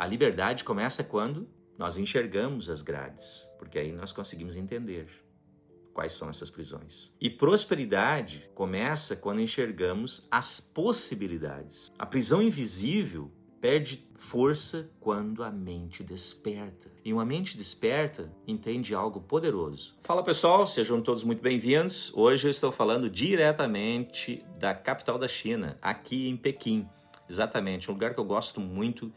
A liberdade começa quando nós enxergamos as grades, porque aí nós conseguimos entender quais são essas prisões. E prosperidade começa quando enxergamos as possibilidades. A prisão invisível perde força quando a mente desperta. E uma mente desperta entende algo poderoso. Fala pessoal, sejam todos muito bem-vindos. Hoje eu estou falando diretamente da capital da China, aqui em Pequim. Exatamente, um lugar que eu gosto muito.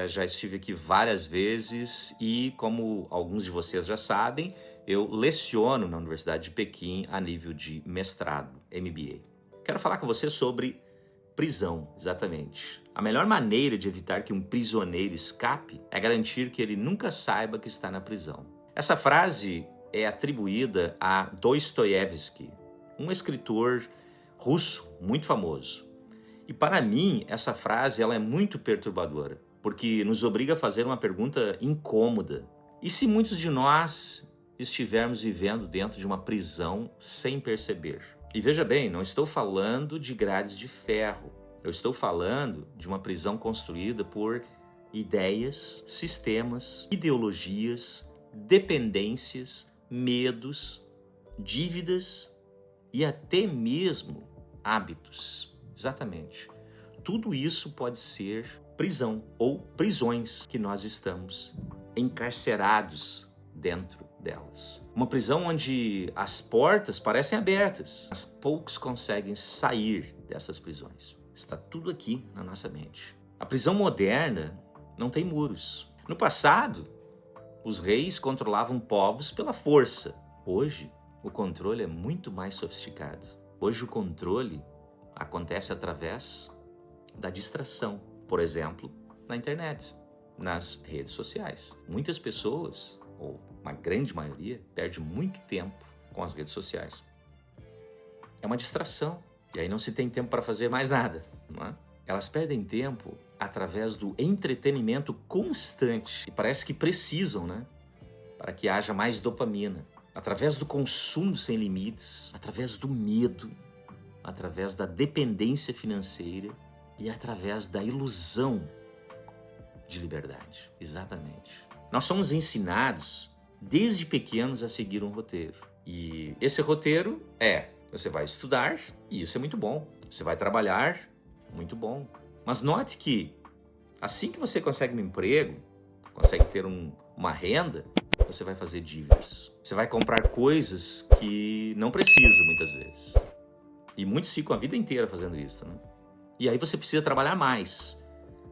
Já estive aqui várias vezes e, como alguns de vocês já sabem, eu leciono na Universidade de Pequim a nível de mestrado, MBA. Quero falar com você sobre prisão, exatamente. A melhor maneira de evitar que um prisioneiro escape é garantir que ele nunca saiba que está na prisão. Essa frase é atribuída a Dostoiévski, um escritor russo muito famoso. E para mim, essa frase ela é muito perturbadora, porque nos obriga a fazer uma pergunta incômoda. E se muitos de nós estivermos vivendo dentro de uma prisão sem perceber? E veja bem, não estou falando de grades de ferro. Eu estou falando de uma prisão construída por ideias, sistemas, ideologias, dependências, medos, dívidas e até mesmo hábitos. Exatamente. Tudo isso pode ser prisão ou prisões que nós estamos encarcerados dentro delas. Uma prisão onde as portas parecem abertas, mas poucos conseguem sair dessas prisões. Está tudo aqui na nossa mente. A prisão moderna não tem muros. No passado, os reis controlavam povos pela força. Hoje, o controle é muito mais sofisticado. Hoje, o controle acontece através da distração. Por exemplo, na internet, nas redes sociais. Muitas pessoas, ou uma grande maioria, perde muito tempo com as redes sociais. É uma distração. E aí não se tem tempo para fazer mais nada, não é? Elas perdem tempo através do entretenimento constante. E parece que precisam, né? Para que haja mais dopamina. Através do consumo sem limites, através do medo, através da dependência financeira e através da ilusão de liberdade. Exatamente. Nós somos ensinados desde pequenos a seguir um roteiro. E esse roteiro você vai estudar, e isso é muito bom. Você vai trabalhar, muito bom. Mas note que assim que você consegue um emprego, consegue ter uma renda, você vai fazer dívidas. Você vai comprar coisas que não precisa muitas vezes. E muitos ficam a vida inteira fazendo isso, né? E aí você precisa trabalhar mais,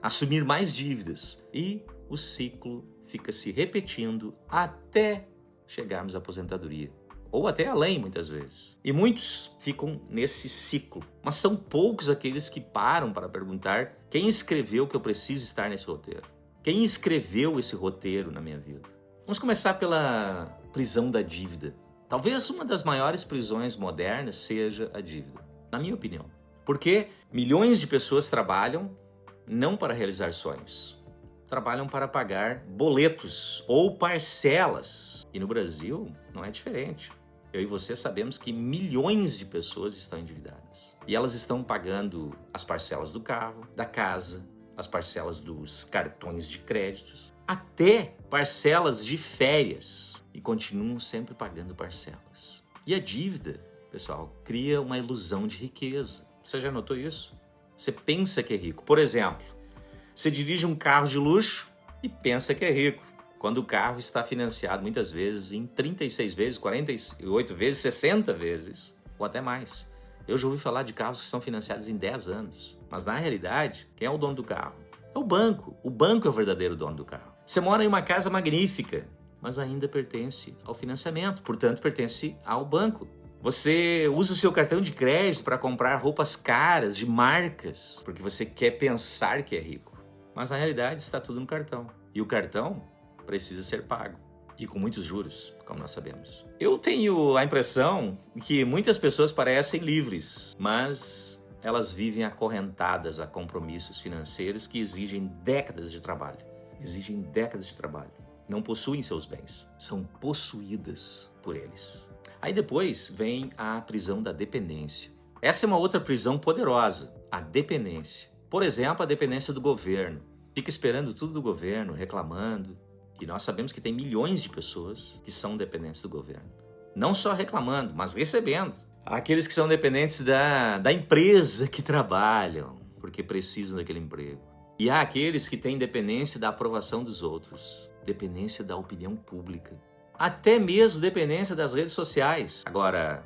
assumir mais dívidas. E o ciclo fica se repetindo até chegarmos à aposentadoria. Ou até além, muitas vezes. E muitos ficam nesse ciclo. Mas são poucos aqueles que param para perguntar quem escreveu que eu preciso estar nesse roteiro. Quem escreveu esse roteiro na minha vida? Vamos começar pela prisão da dívida. Talvez uma das maiores prisões modernas seja a dívida, na minha opinião. Porque milhões de pessoas trabalham não para realizar sonhos. Trabalham para pagar boletos ou parcelas. E no Brasil não é diferente. Eu e você sabemos que milhões de pessoas estão endividadas. E elas estão pagando as parcelas do carro, da casa, as parcelas dos cartões de créditos, até parcelas de férias. E continuam sempre pagando parcelas. E a dívida, pessoal, cria uma ilusão de riqueza. Você já notou isso? Você pensa que é rico. Por exemplo, você dirige um carro de luxo e pensa que é rico, quando o carro está financiado muitas vezes em 36 vezes, 48 vezes, 60 vezes, ou até mais. Eu já ouvi falar de carros que são financiados em 10 anos. Mas na realidade, quem é o dono do carro? É o banco. O banco é o verdadeiro dono do carro. Você mora em uma casa magnífica, mas ainda pertence ao financiamento, portanto pertence ao banco. Você usa o seu cartão de crédito para comprar roupas caras, de marcas, porque você quer pensar que é rico. Mas na realidade está tudo no cartão. E o cartão precisa ser pago. E com muitos juros, como nós sabemos. Eu tenho a impressão que muitas pessoas parecem livres, mas elas vivem acorrentadas a compromissos financeiros que exigem décadas de trabalho. Exigem décadas de trabalho. Não possuem seus bens, são possuídas por eles. Aí depois vem a prisão da dependência. Essa é uma outra prisão poderosa, a dependência. Por exemplo, a dependência do governo. fica esperando tudo do governo, reclamando. E nós sabemos que tem milhões de pessoas que são dependentes do governo. Não só reclamando, mas recebendo. Aqueles que são dependentes da empresa que trabalham, porque precisam daquele emprego. E há aqueles que têm dependência da aprovação dos outros, dependência da opinião pública, até mesmo dependência das redes sociais. Agora,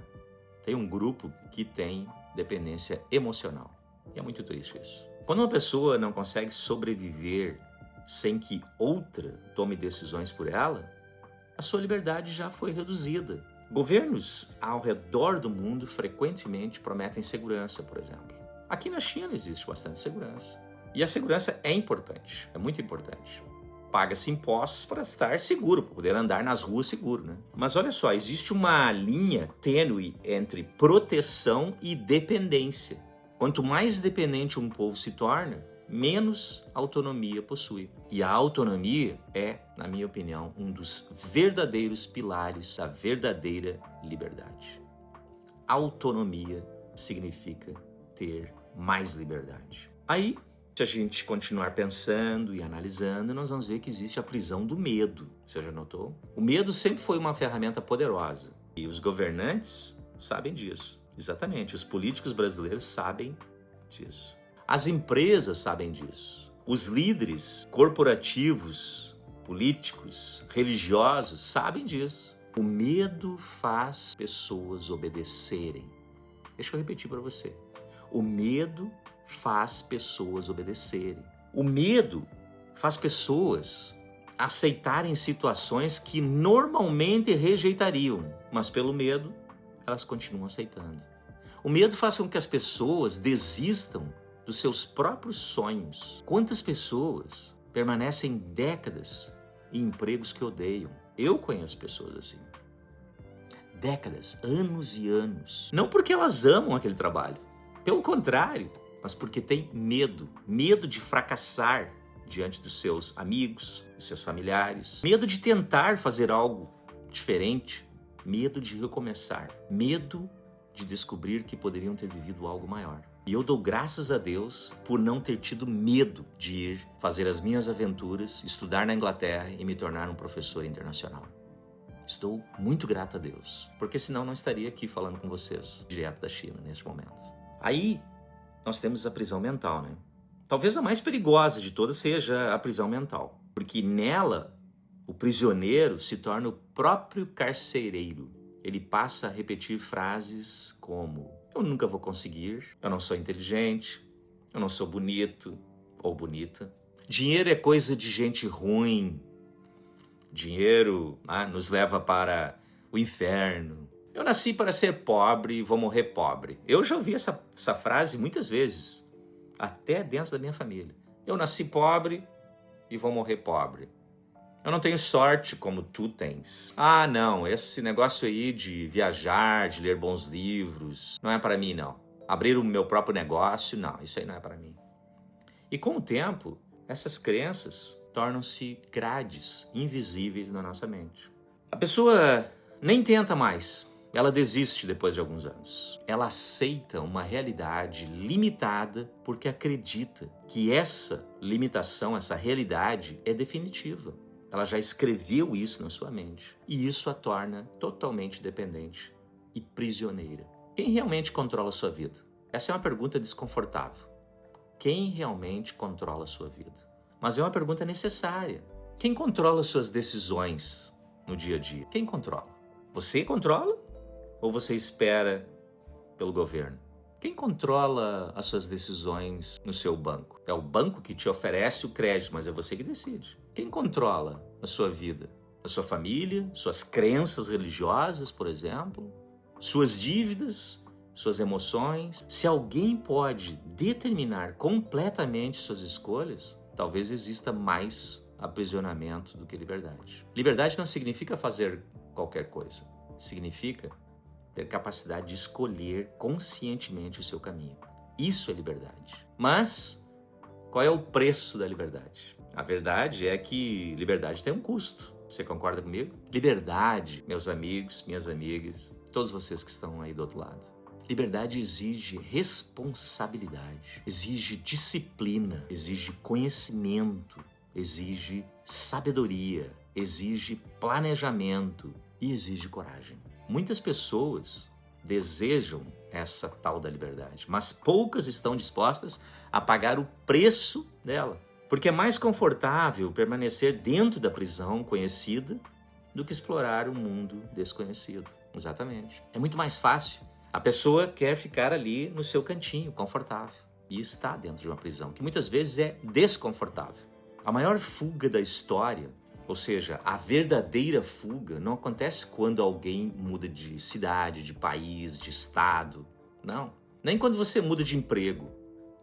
tem um grupo que tem dependência emocional. E é muito triste isso. Quando uma pessoa não consegue sobreviver sem que outra tome decisões por ela, a sua liberdade já foi reduzida. Governos ao redor do mundo frequentemente prometem segurança, por exemplo. Aqui na China existe bastante segurança. E a segurança é importante, é muito importante. Paga-se impostos para estar seguro, para poder andar nas ruas seguro, né? Mas olha só, existe uma linha tênue entre proteção e dependência. Quanto mais dependente um povo se torna, menos autonomia possui. E a autonomia é, na minha opinião, um dos verdadeiros pilares da verdadeira liberdade. Autonomia significa ter mais liberdade. Aí, se a gente continuar pensando e analisando, nós vamos ver que existe a prisão do medo. Você já notou? O medo sempre foi uma ferramenta poderosa. E os governantes sabem disso. Exatamente. Os políticos brasileiros sabem disso. As empresas sabem disso. Os líderes corporativos, políticos, religiosos sabem disso. O medo faz pessoas obedecerem. Deixa eu repetir para você. O medo faz pessoas obedecerem. O medo faz pessoas aceitarem situações que normalmente rejeitariam, mas pelo medo elas continuam aceitando. O medo faz com que as pessoas desistam dos seus próprios sonhos. Quantas pessoas permanecem décadas em empregos que odeiam? Eu conheço pessoas assim. Décadas, anos e anos. Não porque elas amam aquele trabalho. Pelo contrário, mas porque tem medo. Medo de fracassar diante dos seus amigos, dos seus familiares. Medo de tentar fazer algo diferente. Medo de recomeçar. Medo de descobrir que poderiam ter vivido algo maior. E eu dou graças a Deus por não ter tido medo de ir fazer as minhas aventuras, estudar na Inglaterra e me tornar um professor internacional. Estou muito grato a Deus, porque senão não estaria aqui falando com vocês, direto da China, neste momento. Aí, nós temos a prisão mental, né? Talvez a mais perigosa de todas seja a prisão mental, porque nela, o prisioneiro se torna o próprio carcereiro. Ele passa a repetir frases como: eu nunca vou conseguir, eu não sou inteligente, eu não sou bonito ou bonita. Dinheiro é coisa de gente ruim. Dinheiro nos leva para o inferno. Eu nasci para ser pobre e vou morrer pobre. Eu já ouvi essa frase muitas vezes, até dentro da minha família. Eu nasci pobre e vou morrer pobre. Eu não tenho sorte como tu tens. Ah, não, esse negócio aí de viajar, de ler bons livros, não é para mim, não. Abrir o meu próprio negócio, não, isso aí não é para mim. E com o tempo, essas crenças tornam-se grades invisíveis na nossa mente. A pessoa nem tenta mais, ela desiste depois de alguns anos. Ela aceita uma realidade limitada porque acredita que essa limitação, essa realidade é definitiva. Ela já escreveu isso na sua mente e isso a torna totalmente dependente e prisioneira. Quem realmente controla a sua vida? Essa é uma pergunta desconfortável. Quem realmente controla a sua vida? Mas é uma pergunta necessária. Quem controla as suas decisões no dia a dia? Quem controla? Você controla ou você espera pelo governo? Quem controla as suas decisões no seu banco? É o banco que te oferece o crédito, mas é você que decide. Quem controla a sua vida? A sua família? Suas crenças religiosas, por exemplo? Suas dívidas? Suas emoções? Se alguém pode determinar completamente suas escolhas, talvez exista mais aprisionamento do que liberdade. Liberdade não significa fazer qualquer coisa. Significa ter capacidade de escolher conscientemente o seu caminho. Isso é liberdade. Mas qual é o preço da liberdade? A verdade é que liberdade tem um custo. Você concorda comigo? Liberdade, meus amigos, minhas amigas, todos vocês que estão aí do outro lado. Liberdade exige responsabilidade, exige disciplina, exige conhecimento, exige sabedoria, exige planejamento e exige coragem. Muitas pessoas desejam essa tal da liberdade, mas poucas estão dispostas a pagar o preço dela. Porque é mais confortável permanecer dentro da prisão conhecida do que explorar um mundo desconhecido. Exatamente. É muito mais fácil. A pessoa quer ficar ali no seu cantinho, confortável, e está dentro de uma prisão, que muitas vezes é desconfortável. A maior fuga da história, ou seja, a verdadeira fuga, não acontece quando alguém muda de cidade, de país, de estado. Não. Nem quando você muda de emprego.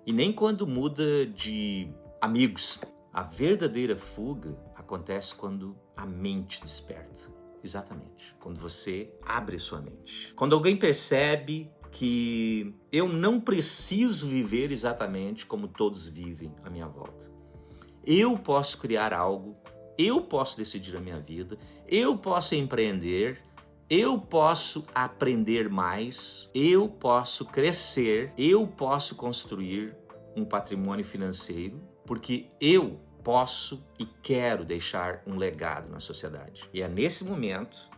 E nem quando muda de amigos. A verdadeira fuga acontece quando a mente desperta. Exatamente. Quando você abre sua mente. Quando alguém percebe que eu não preciso viver exatamente como todos vivem à minha volta. Eu posso criar algo, eu posso decidir a minha vida, eu posso empreender, eu posso aprender mais, eu posso crescer, eu posso construir um patrimônio financeiro, porque eu posso e quero deixar um legado na sociedade. E é nesse momento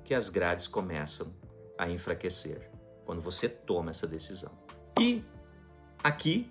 que as grades começam a enfraquecer, quando você toma essa decisão. E aqui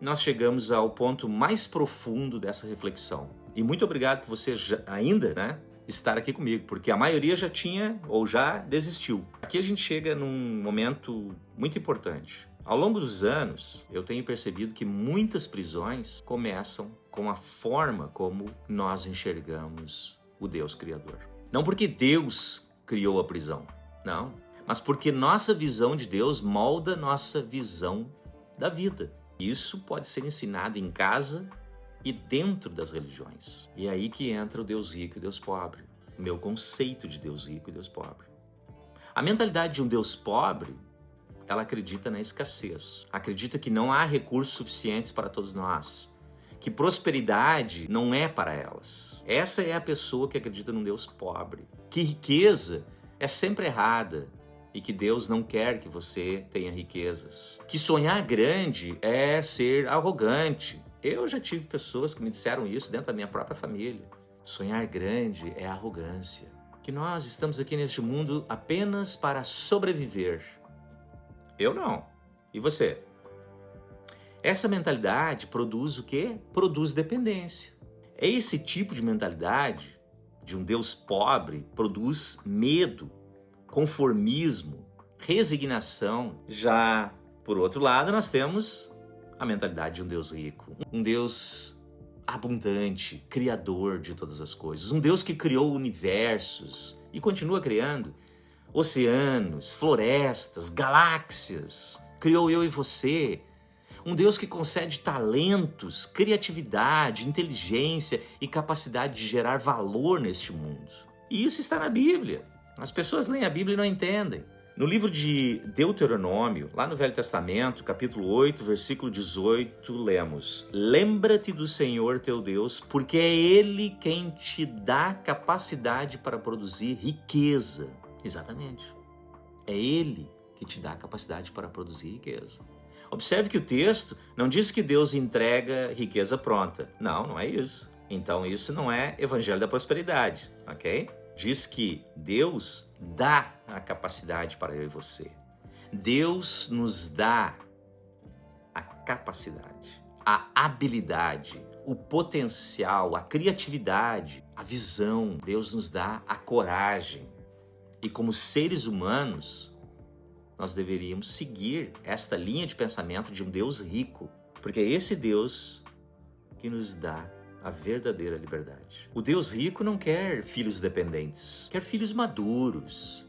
nós chegamos ao ponto mais profundo dessa reflexão. E muito obrigado por você ainda, estar aqui comigo, porque a maioria já tinha ou já desistiu. Aqui a gente chega num momento muito importante. Ao longo dos anos, eu tenho percebido que muitas prisões começam com a forma como nós enxergamos o Deus Criador. Não porque Deus criou a prisão, não, mas porque nossa visão de Deus molda nossa visão da vida. Isso pode ser ensinado em casa e dentro das religiões. E é aí que entra o Deus rico e o Deus pobre, o meu conceito de Deus rico e Deus pobre. A mentalidade de um Deus pobre, ela acredita na escassez, acredita que não há recursos suficientes para todos nós, que prosperidade não é para elas. Essa é a pessoa que acredita num Deus pobre, que riqueza é sempre errada e que Deus não quer que você tenha riquezas, que sonhar grande é ser arrogante. Eu já tive pessoas que me disseram isso dentro da minha própria família. Sonhar grande é arrogância, que nós estamos aqui neste mundo apenas para sobreviver. Eu não. E você? Essa mentalidade produz o quê? Produz dependência. Esse tipo de mentalidade de um Deus pobre produz medo, conformismo, resignação. Já, por outro lado, nós temos a mentalidade de um Deus rico, um Deus abundante, criador de todas as coisas, um Deus que criou universos e continua criando oceanos, florestas, galáxias, criou eu e você. Um Deus que concede talentos, criatividade, inteligência e capacidade de gerar valor neste mundo. E isso está na Bíblia. As pessoas leem a Bíblia e não entendem. No livro de Deuteronômio, lá no Velho Testamento, capítulo 8, versículo 18, lemos: Lembra-te do Senhor teu Deus, porque é Ele quem te dá capacidade para produzir riqueza. Exatamente. É Ele que te dá capacidade para produzir riqueza. Observe que o texto não diz que Deus entrega riqueza pronta. Não, não é isso. Então isso não é evangelho da prosperidade, ok? Diz que Deus dá a capacidade para eu e você. Deus nos dá a capacidade, a habilidade, o potencial, a criatividade, a visão. Deus nos dá a coragem. E como seres humanos, nós deveríamos seguir esta linha de pensamento de um Deus rico, porque é esse Deus que nos dá a verdadeira liberdade. O Deus rico não quer filhos dependentes, quer filhos maduros,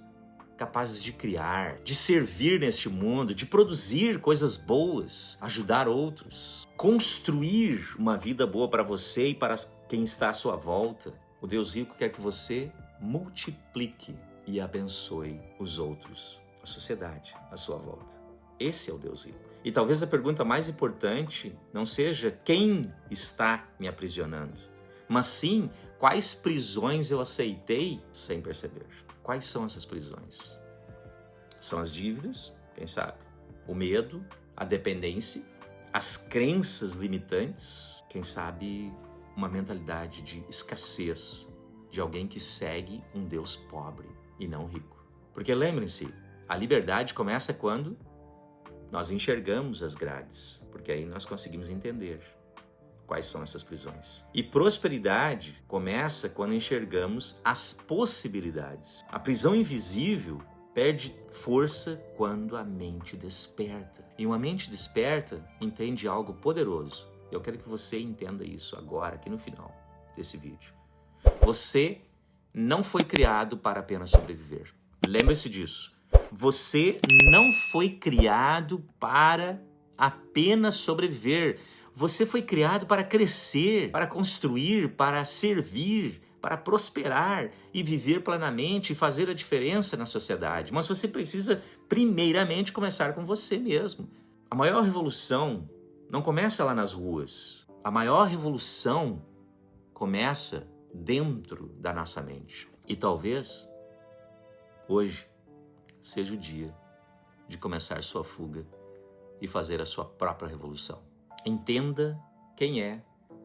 capazes de criar, de servir neste mundo, de produzir coisas boas, ajudar outros, construir uma vida boa para você e para quem está à sua volta. O Deus rico quer que você multiplique e abençoe os outros, a sociedade à sua volta. Esse é o Deus rico. E talvez a pergunta mais importante não seja quem está me aprisionando, mas sim quais prisões eu aceitei sem perceber. Quais são essas prisões? São as dívidas, Quem sabe? O medo, a dependência, as crenças limitantes, quem sabe uma mentalidade de escassez, de alguém que segue um Deus pobre e não rico. Porque lembrem-se, a liberdade começa quando nós enxergamos as grades, porque aí nós conseguimos entender quais são essas prisões. E prosperidade começa quando enxergamos as possibilidades. A prisão invisível perde força quando a mente desperta. E uma mente desperta entende algo poderoso. Eu quero que você entenda isso agora, aqui no final desse vídeo. Você não foi criado para apenas sobreviver. Lembre-se disso. Você não foi criado para apenas sobreviver. Você foi criado para crescer, para construir, para servir, para prosperar e viver plenamente e fazer a diferença na sociedade. Mas você precisa, primeiramente, começar com você mesmo. A maior revolução não começa lá nas ruas. A maior revolução começa dentro da nossa mente. E talvez hoje seja o dia de começar sua fuga e fazer a sua própria revolução. Entenda quem é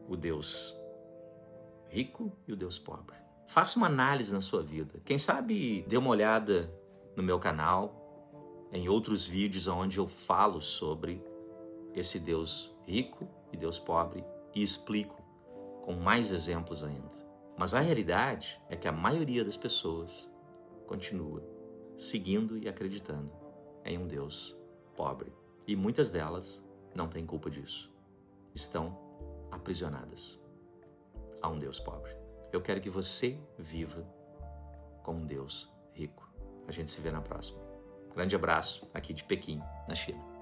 o Deus rico e o Deus pobre. Faça uma análise na sua vida. Quem sabe dê uma olhada no meu canal, em outros vídeos onde eu falo sobre esse Deus rico e Deus pobre e explico com mais exemplos ainda. Mas a realidade é que a maioria das pessoas continua seguindo e acreditando em um Deus pobre. E muitas delas não têm culpa disso. Estão aprisionadas a um Deus pobre. Eu quero que você viva com um Deus rico. A gente se vê na próxima. Grande abraço aqui de Pequim, na China.